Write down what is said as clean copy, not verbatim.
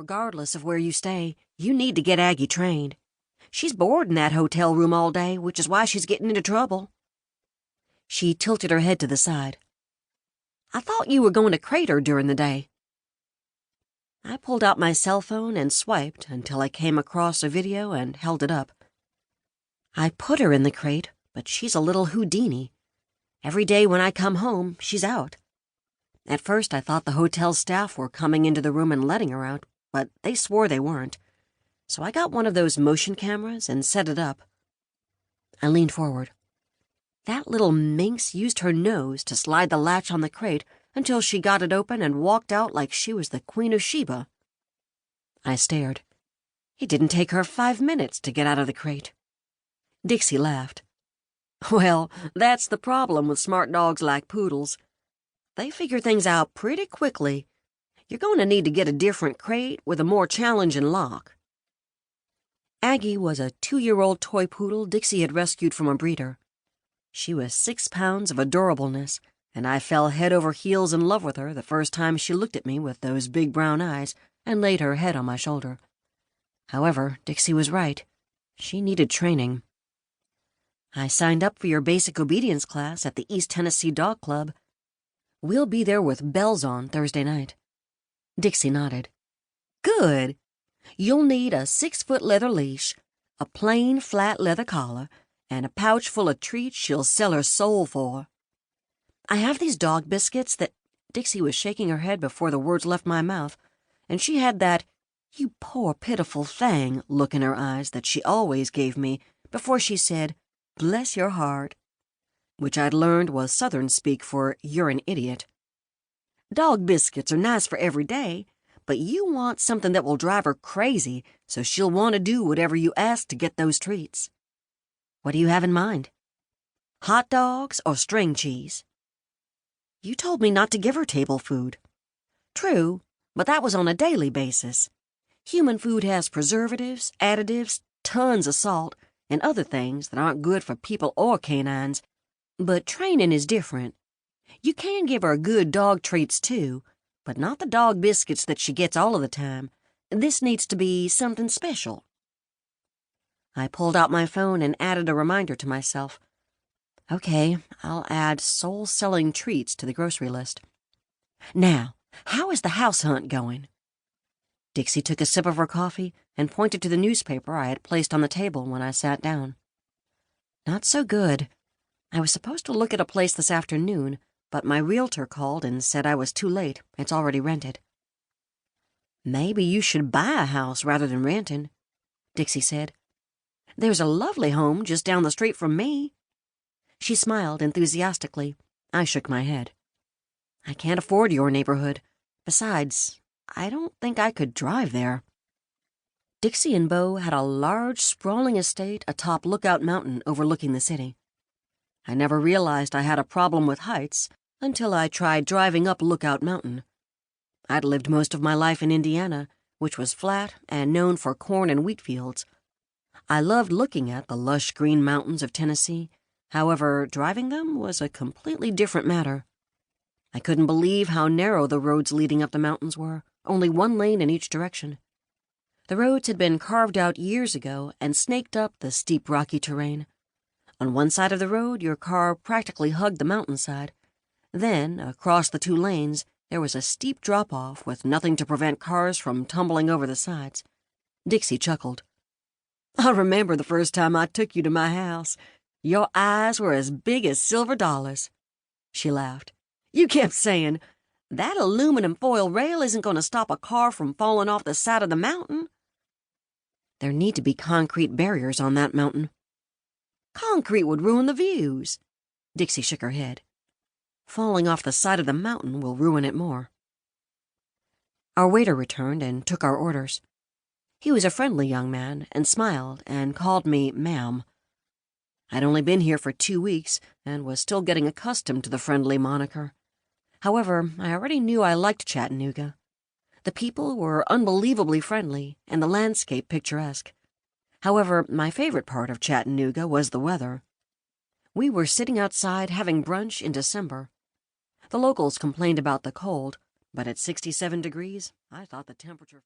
Regardless of where you stay, you need to get Aggie trained. She's bored in that hotel room all day, which is why she's getting into trouble." She tilted her head to the side. "I thought you were going to Crater during the day." I pulled out my cell phone and swiped until I came across a video and held it up. I put her in the crate, but she's a little Houdini. Every day when I come home, she's out. At first, I thought the hotel staff were coming into the room and letting her out, but they swore they weren't. So I got one of those motion cameras and set it up. I leaned forward. That little minx used her nose to slide the latch on the crate until she got it open and walked out like she was the Queen of Sheba. I stared. It didn't take her 5 minutes to get out of the crate. Dixie laughed. "Well, that's the problem with smart dogs like poodles. They figure things out pretty quickly. You're going to need to get a different crate with a more challenging lock." Aggie was a 2-year-old toy poodle Dixie had rescued from a breeder. She was 6 pounds of adorableness, and I fell head over heels in love with her the first time she looked at me with those big brown eyes and laid her head on my shoulder. However, Dixie was right. She needed training. "I signed up for your basic obedience class at the East Tennessee Dog Club. We'll be there with bells on Thursday night." Dixie nodded. "Good. You'll need a 6-foot leather leash, a plain flat leather collar, and a pouch full of treats she'll sell her soul for. I have these dog biscuits that—" Dixie was shaking her head before the words left my mouth, and she had that "you poor pitiful thing" look in her eyes that she always gave me before she said, "Bless your heart," which I'd learned was Southern speak for "you're an idiot." "Dog biscuits are nice for every day, but you want something that will drive her crazy so she'll want to do whatever you ask to get those treats. What do you have in mind? Hot dogs or string cheese?" "You told me not to give her table food." "True, but that was on a daily basis. Human food has preservatives, additives, tons of salt, and other things that aren't good for people or canines. But training is different. You can give her good dog treats too, but not the dog biscuits that she gets all of the time. This needs to be something special." I pulled out my phone and added a reminder to myself. Okay, I'll add soul-selling treats to the grocery list. "Now, how is the house hunt going?" Dixie took a sip of her coffee and pointed to the newspaper I had placed on the table when I sat down. "Not so good. I was supposed to look at a place this afternoon, but my realtor called and said I was too late. It's already rented." "Maybe you should buy a house rather than renting," Dixie said. "There's a lovely home just down the street from me." She smiled enthusiastically. I shook my head. "I can't afford your neighborhood. Besides, I don't think I could drive there." Dixie and Beau had a large, sprawling estate atop Lookout Mountain overlooking the city. I never realized I had a problem with heights until I tried driving up Lookout Mountain. I'd lived most of my life in Indiana, which was flat and known for corn and wheat fields. I loved looking at the lush green mountains of Tennessee. However, driving them was a completely different matter. I couldn't believe how narrow the roads leading up the mountains were, only one lane in each direction. The roads had been carved out years ago and snaked up the steep rocky terrain. On one side of the road, your car practically hugged the mountainside. Then, across the 2 lanes, there was a steep drop-off with nothing to prevent cars from tumbling over the sides. Dixie chuckled. "I remember the first time I took you to my house. Your eyes were as big as silver dollars." She laughed. "You kept saying, 'That aluminum foil rail isn't going to stop a car from falling off the side of the mountain.'" "There need to be concrete barriers on that mountain." "Concrete would ruin the views." Dixie shook her head. "Falling off the side of the mountain will ruin it more." Our waiter returned and took our orders. He was a friendly young man and smiled and called me ma'am. I'd only been here for 2 weeks and was still getting accustomed to the friendly moniker. However, I already knew I liked Chattanooga. The people were unbelievably friendly and the landscape picturesque. However, my favorite part of Chattanooga was the weather. We were sitting outside having brunch in December. The locals complained about the cold, but at 67 degrees, I thought the temperature